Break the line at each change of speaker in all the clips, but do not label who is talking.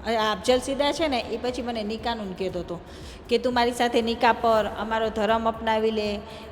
અફજલ સીડા છે ને એ પછી મને નિકાહનું કહેતો હતો કે તું મારી સાથે નિકાહ પર, અમારો ધર્મ અપનાવી લે.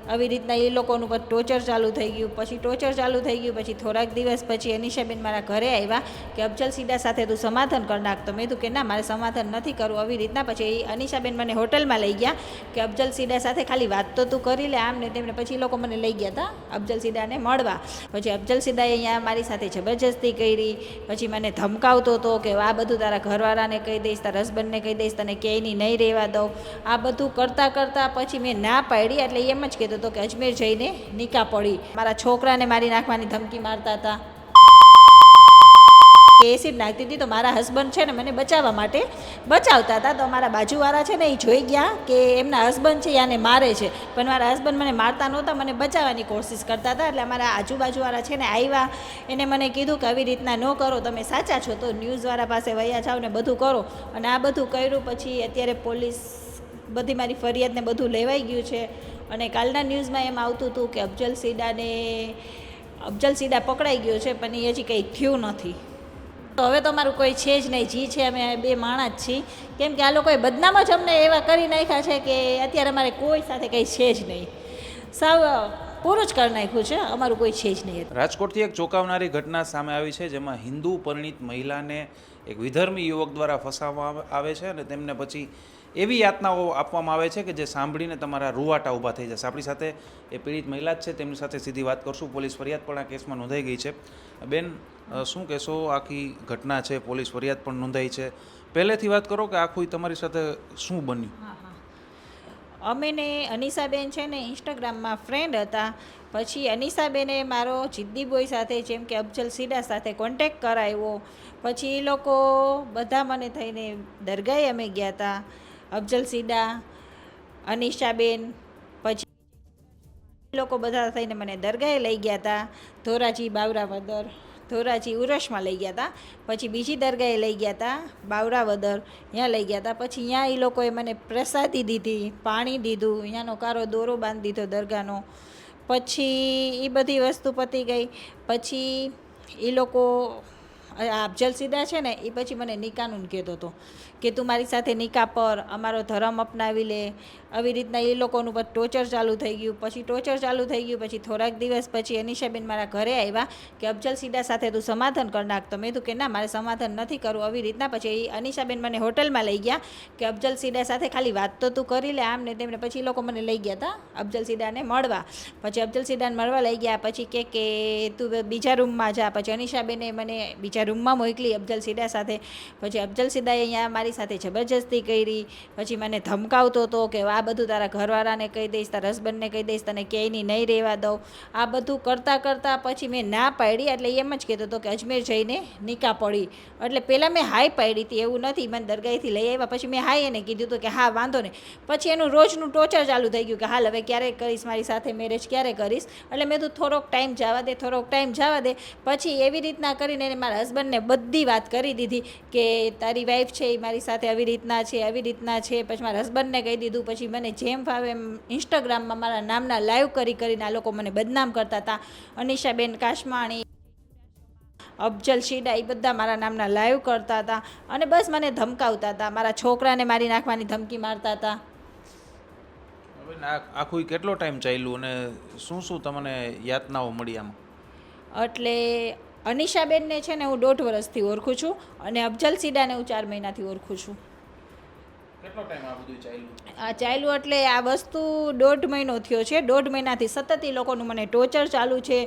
આવી રીતના એ લોકોનું પછી ટોર્ચર ચાલુ થઈ ગયું. પછી ટોર્ચર ચાલુ થઈ ગયું પછી થોડાક દિવસ પછી અનિશાબેન મારા ઘરે આવ્યા કે અફજલ સીડા સાથે તું સમાધાન કરી નાખ. તો મેં કીધું કે ના, મારે સમાધાન નથી કરવું. આવી રીતના પછી અનિશાબેન મને હોટલમાં લઈ ગયા કે અફજલ સીડા સાથે ખાલી વાત તો તું કરી લે, આમ ને તેમને. પછી એ લોકો મને લઈ ગયા હતા અફજલ સીડાને મળવા. પછી અફજલ સીડાએ અહીંયા મારી સાથે જબરજસ્તી કરી. પછી મને ધમકાવતો હતો કે આ બધું તારા ઘરવાળાને કહી દઈશ, તારા હસબન્ડને કહી દઈશ, તને ક્યાંયની નહીં રહેવા દઉં. આ બધું કરતાં પછી મેં ના પાડી. એટલે એમ જ કહેતો હતો કે અજમેર જઈને નિકાહ પડી. મારા છોકરાને મારી નાખવાની ધમકી મારતા હતા કે એસિડ નાખતી હતી. તો મારા હસબન્ડ છે ને મને બચાવવા માટે બચાવતા હતા. તો મારા બાજુવાળા છે ને એ જોઈ ગયા કે એમના હસબન્ડ છે યાને મારે છે, પણ મારા હસબન્ડ મને મારતા નહોતા, મને બચાવવાની કોશિશ કરતા હતા. એટલે અમારા આજુબાજુવાળા છે ને આવ્યા, એને મને કીધું કે આવી રીતના ન કરો, તમે સાચા છો તો ન્યૂઝવાળા પાસે વયા જાઓ ને બધું કરો. અને આ બધું કર્યું. પછી અત્યારે પોલીસ બધી મારી ફરિયાદને બધું લેવાઈ ગયું છે. અને કાલના ન્યૂઝમાં એમ આવતું હતું કે અફજલ સીડા પકડાઈ ગયો છે, પણ એ હજી કંઈ થયું નથી. તો હવે તો અમારું કોઈ છે જ નહીં. જી છે અમે બે માણસ જ છીએ, કેમ કે આ લોકોએ બદનામ જ અમને એવા કરી નાખ્યા છે કે અત્યારે અમારે કોઈ સાથે કંઈ છે જ નહીં. સાવ પૂરું જ કરી નાખ્યું છે, અમારું કોઈ છે જ નહીં.
રાજકોટથી એક ચોંકાવનારી ઘટના સામે આવી છે, જેમાં હિન્દુ પરિણીત મહિલાને એક વિધર્મી યુવક દ્વારા ફસાવવામાં આવે છે અને તેમને પછી એવી યાતનાઓ આપવામાં આવે છે કે જે સાંભળીને તમારા રૂવાટા ઊભા થઈ જશે. આપણી સાથે એ પીડિત મહિલા જ છે, તેમની સાથે સીધી વાત કરશું. પોલીસ ફરિયાદ પણ આ કેસમાં નોંધાઈ ગઈ છે. બેન, શું કહેશો? આખી ઘટના છે, પોલીસ ફરિયાદ પણ નોંધાઈ છે. પહેલેથી વાત કરો કે આખું તમારી સાથે શું બન્યું?
અમે ને અનિશાબેન છે ને ઇન્સ્ટાગ્રામમાં ફ્રેન્ડ હતા. પછી અનિશાબેને મારો જિદ્દી બોય સાથે, જેમ કે અફજલ સીડા સાથે કોન્ટેક કરાવ્યો. પછી એ લોકો બધા મને થઈને દરગાહે અમે ગયા હતા. અફજલ સીડા, અનિશાબેન, પછી એ લોકો બધા થઈને મને દરગાહે લઈ ગયા હતા. ધોરાજી બાવરાવદર, ધોરાજી ઉરસમાં લઈ ગયા હતા. પછી બીજી દરગાહે લઈ ગયા હતા બાવરાવદર, ત્યાં લઈ ગયા હતા. પછી ત્યાં એ લોકોએ મને પ્રસાદી દીધી, પાણી દીધું, ત્યાંનો કારો દોરો બાંધી દીધો દરગાહનો. પછી એ બધી વસ્તુ પતી ગઈ. પછી એ લોકો અફજલ સીડા છે ને એ પછી મને નિકાહનું કહેતો હતો કે તું મારી સાથે નિકાહ પર, અમારો ધર્મ અપનાવી લે. આવી રીતના એ લોકોનું પછી ટોર્ચર ચાલુ થઈ ગયું. પછી ટોર્ચર ચાલુ થઈ ગયું પછી થોડાક દિવસ પછી અનિશાબેન મારા ઘરે આવ્યા કે અફજલ સીડા સાથે તું સમાધાન કરી નાખ. તો મેં કીધું કે ના, મારે સમાધાન નથી કરવું. આવી રીતના પછી અનિશાબેન મને હોટલમાં લઈ ગયા કે અફજલ સીડા સાથે ખાલી વાત તો તું કરી લે, આમ ને તેમને. પછી એ લોકો મને લઈ ગયા હતા અફજલ સીડાને મળવા. પછી અફજલ સીડાને મળવા લઈ ગયા. પછી કે તું બીજા રૂમમાં જા. પછી અનિશાબેને મને બીજા રૂમમાં મોકલી અફજલ સીડા સાથે. પછી અફજલ સીડાએ અહીંયા મારી સાથે જબરજસ્તી કરી. પછી મને ધમકાવતો હતો કે આ બધું તારા ઘરવાળાને કહી દઈશ, તારા હસબન્ડને કહી દઈશ, તને ક્યાંયની નહીં રહેવા દઉં. આ બધું કરતાં પછી મેં ના પાડી. એટલે એમ જ કહેતો હતો કે અજમેર જઈને નિકાહ પડી. એટલે પહેલાં મેં હાઈ પાડી હતી, એવું નથી. મને દરગાહેથી લઈ આવ્યા પછી મેં હાઈ એને કીધું હતું કે હા વાંધો નહીં. પછી એનું રોજનું ટોર્ચર ચાલુ થઈ ગયું કે હાલ હવે ક્યારે કરીશ મારી સાથે મેરેજ, ક્યારે કરીશ. એટલે મેં તો થોડોક ટાઈમ જવા દે. પછી એવી રીતના કરીને એને મારા હસબન્ડને બધી વાત કરી દીધી કે તારી વાઈફ છે એ મારી સાથે આવી રીતના છે. પછી મારા હસબન્ડને કહી દીધું. પછી મને જેમ ફાવે એમ ઇન્સ્ટાગ્રામમાં મારા નામના લાઈવ કરીને આ લોકો મને બદનામ કરતા હતા. અનિશાબેન કાશમાણી, અફજલ સીડા, એ બધા મારા નામના લાઈવ કરતા હતા અને બસ મને ધમકાવતા હતા. મારા છોકરાને મારી નાખવાની ધમકી મારતા હતા.
આખું કેટલો ટાઈમ ચાલ્યું અને શું તમને યાતનાઓ મળી આમાં?
એટલે અનિશાબેનને છે ને હું 1.5 વર્ષથી ઓળખું છું અને અફજલ સીડાને હું 4 મહિનાથી ઓળખું છું.
કેટલો ટાઈમ આ બધું ચાલ્યું?
આ ચાલ્યું એટલે આ વસ્તુ 1.5 મહિનો થયો છે. 1.5 મહિનાથી સતત એ લોકોનું મને ટોર્ચર ચાલુ છે.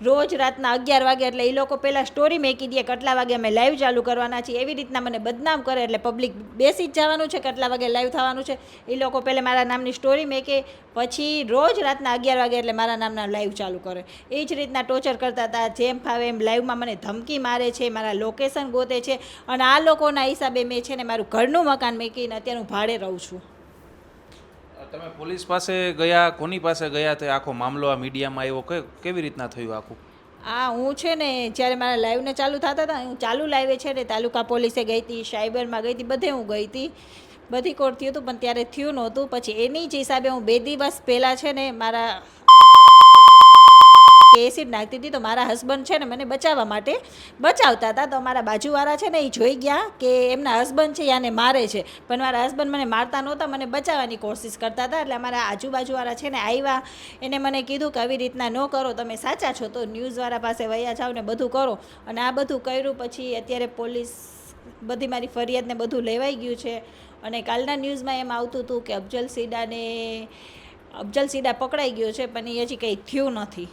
રોજ રાતના 11 વાગે એટલે એ લોકો પહેલાં સ્ટોરી મેકી દે કેટલા વાગે અમે લાઈવ ચાલુ કરવાના છીએ. એવી રીતના મને બદનામ કરે. એટલે પબ્લિક બેસી જ જવાનું છે કેટલા વાગે લાઈવ થવાનું છે. એ લોકો પહેલાં મારા નામની સ્ટોરી મેકે, પછી રોજ રાતના 11 વાગે એટલે મારા નામના લાઈવ ચાલુ કરે. એ જ રીતના ટોર્ચર કરતા હતા. જેમ ફાવે એમ લાઈવમાં મને ધમકી મારે છે, મારા લોકેશન ગોતે છે. અને આ લોકોના હિસાબે મેં છે ને મારું ઘરનું મકાન મેકીને અત્યારે હું ભાડે રહું છું.
તમે પોલીસ પાસે ગયા, કોની પાસે ગયા? તે આખો મામલો આ મીડિયામાં આવ્યો, કેવી રીતના થયું આખું?
હું છે ને જ્યારે મારા લાઈવને ચાલુ થતા હતા, હું ચાલુ લાઈવે છે ને તાલુકા પોલીસે ગઈ હતી, સાયબરમાં ગઈ હતી, બધે હું ગઈ હતી, બધી કોર્ટ થયું હતું, પણ ત્યારે થયું નહોતું. પછી એની જ હિસાબે હું 2 દિવસ પહેલાં છે ને મારા કે એસિડ નાખતી હતી. તો મારા હસબન્ડ છે ને મને બચાવવા માટે બચાવતા હતા. તો મારા બાજુવાળા છે ને એ જોઈ ગયા કે એમના હસબન્ડ છે યાને મારે છે, પણ મારા હસબન્ડ મને મારતા નહોતા, મને બચાવવાની કોશિશ કરતા હતા. એટલે અમારા આજુબાજુવાળા છે ને આવ્યા, એને મને કીધું કે આવી રીતના ન કરો, તમે સાચા છો તો ન્યૂઝવાળા પાસે વયા જાઓ ને બધું કરો. અને આ બધું કર્યું. પછી અત્યારે પોલીસ બધી મારી ફરિયાદને બધું લેવાઈ ગયું છે. અને કાલના ન્યૂઝમાં એમ આવતું હતું કે અફઝલ સીડા પકડાઈ ગયો છે, પણ એ હજી કંઈ થયું નથી.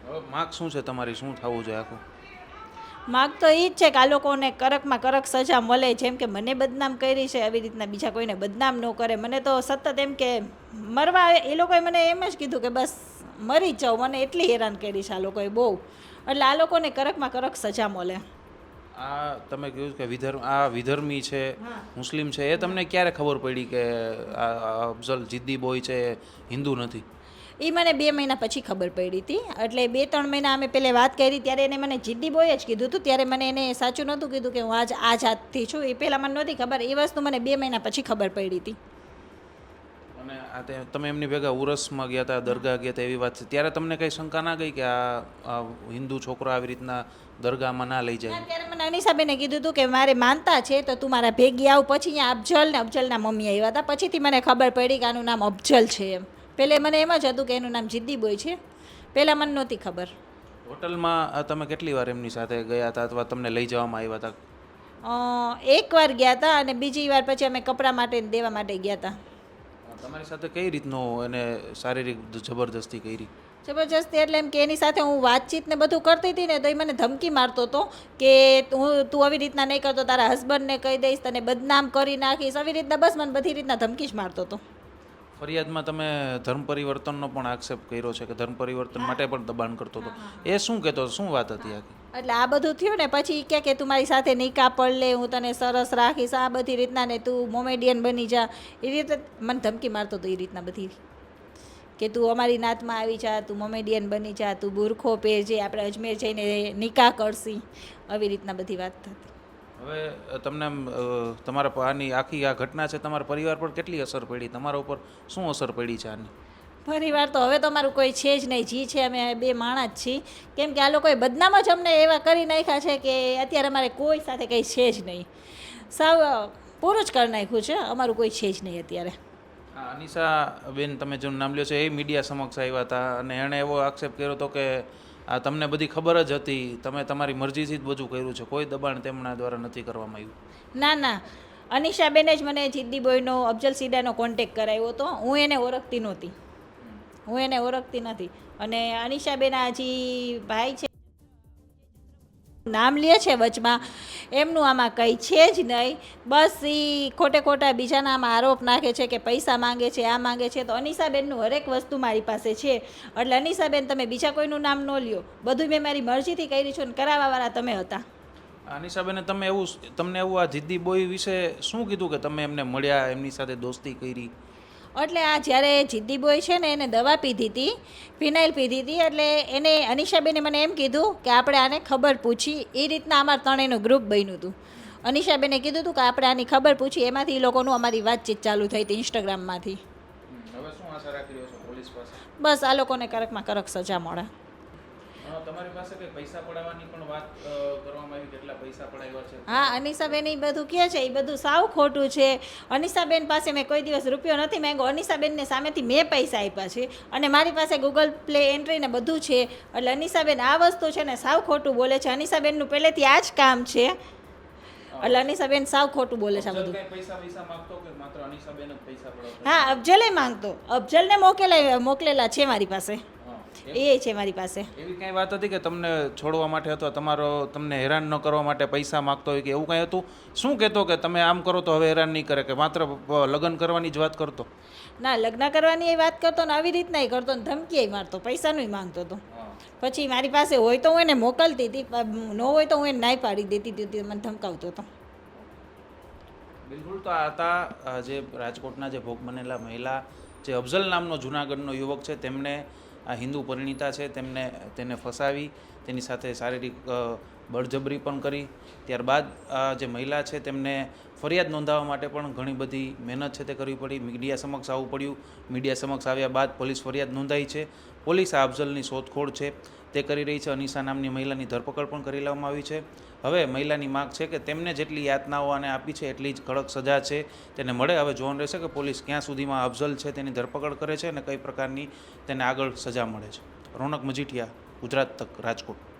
હવે માગ શું છે તમારી, શું થવું જોઈએ આખું?
માગ તો એ જ છે કે આ લોકોને કડકમાં કડક સજા મળે. જેમ કે મને બદનામ કરી છે આવી રીતના બીજા કોઈને બદનામ ન કરે. મને તો સતત એમ કે મરવા, એ લોકોએ મને એમ જ કીધું કે બસ મરી જ જાઓ. મને એટલી હેરાન કરી છે આ લોકોએ બહુ. એટલે આ લોકોને કડકમાં કડક સજા મળે.
આ તમે કહ્યું કે વિધર્મી છે, મુસ્લિમ છે, એ તમને ક્યારે ખબર પડી કે આ અફઝલ જિદ્દી બોય છે હિન્દુ નથી?
એ મને 2 મહિના પછી ખબર પડી હતી. એટલે 2-3 મહિના અમે પહેલાં વાત કરી ત્યારે એને મને જિદ્દી બોય જ કીધું હતું. ત્યારે મને એને સાચું નહોતું કીધું કે હું આ જાતથી છું. એ પહેલાં મને નહોતી ખબર. એ વસ્તુ મને 2 મહિના પછી ખબર પડી હતી.
અને આ તમે એમની ભેગા ઉરસમાં ગયા હતા, દરગાહ ગયા હતા, એવી વાત છે. ત્યારે તમને કઈ શંકા ના ગઈ કે આ હિન્દુ છોકરો આવી રીતના દરગાહમાં ના લઈ જાય?
ત્યારે મને અનીસાબેને કીધું હતું કે મારે માનતા છે તો તું મારા ભેગી આવ. પછી અહીંયા અફઝલ ને અફઝલના મમ્મી આવ્યા હતા. પછીથી મને ખબર પડી કે આનું નામ અફઝલ છે એમ. પહેલે મને એમ જ હતું કે એનું નામ જિદ્દી બોય છે. પહેલાં મને નહોતી ખબર.
હોટલમાં તમે કેટલી વાર એમની સાથે ગયા હતા અથવા તમને લઈ જવામાં આવ્યા હતા?
એકવાર ગયા હતા અને બીજી વાર પછી અમે કપડાં માટે દેવા માટે ગયા હતા.
તમારી સાથે કઈ રીતનો એને શારીરિક જબરદસ્તી કરી?
જબરજસ્તી એટલે એમ કે એની સાથે હું વાતચીત ને બધું કરતી હતી ને તો એ મને ધમકી મારતો હતો કે તું આવી રીતના નહીં કરતો, તારા હસબન્ડને કહી દઈશ, તને બદનામ કરી નાખીશ, આવી રીતના બસ મને બધી રીતના ધમકી જ મારતો હતો.
ફરિયાદમાં તમે ધર્મ પરિવર્તનનો પણ આક્ષેપ કર્યો છે કે ધર્મ પરિવર્તન માટે પણ દબાણ કરતો હતો. એ શું કહેતો, શું વાત હતી આખી?
એટલે આ બધું થયું ને પછી કે તું મારી સાથે નિકાહ પડ લે, હું તને સરસ રાખીશ, આ બધી રીતના, ને તું મોમેડિયન બની જા, એ રીતે મને ધમકી મારતો હતો. એ રીતના બધી કે તું અમારી નાતમાં આવી જા, તું મોમેડિયન બની જા, તું બુરખો પહેરજે, આપણે અજમેર જઈને નિકાહ કરશી, આવી રીતના બધી વાત થતી.
હવે તમને તમારા આની આખી આ ઘટના છે તમારા પરિવાર પર કેટલી અસર પડી? તમારા ઉપર શું અસર પડી છે આની?
પરિવાર તો હવે તો અમારું કોઈ છે જ નહીં. જી છે અમે 2 માણસ જ છીએ. કેમ કે આ લોકોએ બદનામ જ અમને એવા કરી નાખ્યા છે કે અત્યારે અમારે કોઈ સાથે કંઈ છે જ નહીં. સાવ પૂરું જ કરી નાખ્યું છે. અમારું કોઈ છે જ નહીં અત્યારે.
અનિશા બેન તમે જેનું નામ લ્યો છો એ મીડિયા સમક્ષ આવ્યા હતા અને એણે એવો આક્ષેપ કર્યો હતો કે આ તમને બધી ખબર જ હતી, તમે તમારી મરજીથી જ બધું કર્યું છે, કોઈ દબાણ તેમના દ્વારા નથી કરવામાં આવ્યું.
ના, અનિશાબેને જ મને જિદ્દી બોયનો અફઝલ સીડાનો કોન્ટેક્ટ કરાવ્યો હતો. હું એને ઓળખતી નથી. અને અનિશાબેના હજી ભાઈ છે નામ લે છે વચમાં, એમનું આમાં કંઈ છે જ નહીં. બસ એ ખોટા બીજાના આમાં આરોપ નાખે છે કે પૈસા માંગે છે, આ માંગે છે. તો અનિશાબેનનું હરેક વસ્તુ મારી પાસે છે. એટલે અનિશાબેન તમે બીજા કોઈનું નામ ન લ્યો, બધું મેં મારી મરજીથી કરી છું અને કરાવવાવાળા તમે હતા.
અનિશાબેને તમને એવું આ જિદ્દી બોય વિશે શું કીધું કે તમે એમને મળ્યા, એમની સાથે દોસ્તી કરી?
એટલે આ જ્યારે જિદ્દી બોય છે ને એને દવા પીધી હતી, ફિનાઇલ પીધી હતી. એટલે એને અનિશાબેને મને એમ કીધું કે આપણે આને ખબર પૂછી. એ રીતના અમારા ત્રણેયનું ગ્રુપ બન્યું હતું. અનિશાબેને કીધું હતું કે આપણે આની ખબર પૂછી. એમાંથી એ લોકોનું અમારી વાતચીત ચાલુ થઈ હતી ઇન્સ્ટાગ્રામમાંથી.
હવે શું આશા રાખી રહ્યો છો પોલીસ પાસે?
બસ આ લોકોને કડકમાં કડક સજા મળે.
તમારી પાસે કઈ પૈસા પડાવવાની પણ વાત કરવામાં આવી? કેટલા પૈસા પડાવ્યા છે?
હા, અનિશાબેન એ બધું કહે છે, એ બધું સાવ ખોટું છે. અનિશાબેન પાસે મેં કોઈ દિવસ રૂપિયો નથી માંગ્યો. અનિશાબેનને સામેથી મેં પૈસા આપ્યા છે અને મારી પાસે ગૂગલ પ્લે એન્ટ્રી ને બધું છે. એટલે અનિશાબેન આ વસ્તુ છે ને સાવ ખોટું બોલે છે. અનિશાબેનનું પહેલેથી આ જ કામ છે. એટલે અનિશાબેન સાવ ખોટું બોલે છે આ બધું.
પૈસા માંગતો કે માત્ર અનિશાબેન જ પૈસા પડાવતો?
હા, અફઝલે માંગતો. અફઝલને મોકલેલા છે મારી પાસે, એ છે મારી પાસે.
એવી કઈ વાત હતી કે તમને છોડવા માટે અથવા તમને હેરાન ન કરવા માટે પૈસા માંગતો હોય કે એવું કઈ હતું? શું કહેતો કે તમે આમ કરો તો હવે હેરાન નહીં કરે, કે માત્ર લગ્ન કરવાની જ વાત કરતો?
ના, લગ્ન કરવાની એ વાત કરતો ને આવી રીતના કરતો ને ધમકી મારતો, પૈસાનું માંગતો હતો. પછી મારી પાસે હોય તો હું એને મોકલતી હતી, ન હોય તો હું એને નાઈ પાડી દેતી હતી, મને ધમકાવતો હતો.
બિલકુલ. તો આ હતા જે રાજકોટના જે ભોગ બનેલા મહિલા, જે અફઝલ નામનો જૂનાગઢનો યુવક છે, તેમને આ હિન્દુ પરિણીતા છે, તેને ફસાવી તેની સાથે શારીરિક બળજબરી પણ કરી. ત્યારબાદ આ જે મહિલા છે તેમને ફરિયાદ નોંધાવવા માટે પણ ઘણી બધી મહેનત છે તે કરવી પડી, મીડિયા સમક્ષ આવવું પડ્યું. મીડિયા સમક્ષ આવ્યા બાદ પોલીસ ફરિયાદ નોંધાઈ છે. પોલીસ આ અફઝલની શોધખોળ છે તે કરી રહી છે. અનીસા નામની મહિલાની ધરપકડ પણ કરી લેવામાં આવી છે. હવે મહિલાની માગ છે કે તેમને જેટલી યાતનાઓ આને આપી છે એટલી જ કડક સજા છે તેને મળે. હવે જોવાનું રહેશે કે પોલીસ ક્યાં સુધીમાં અફઝલ છે તેની ધરપકડ કરે છે અને કઈ પ્રકારની તેને આગળ સજા મળે છે. રોનક મજીઠિયા, ગુજરાત તક, રાજકોટ.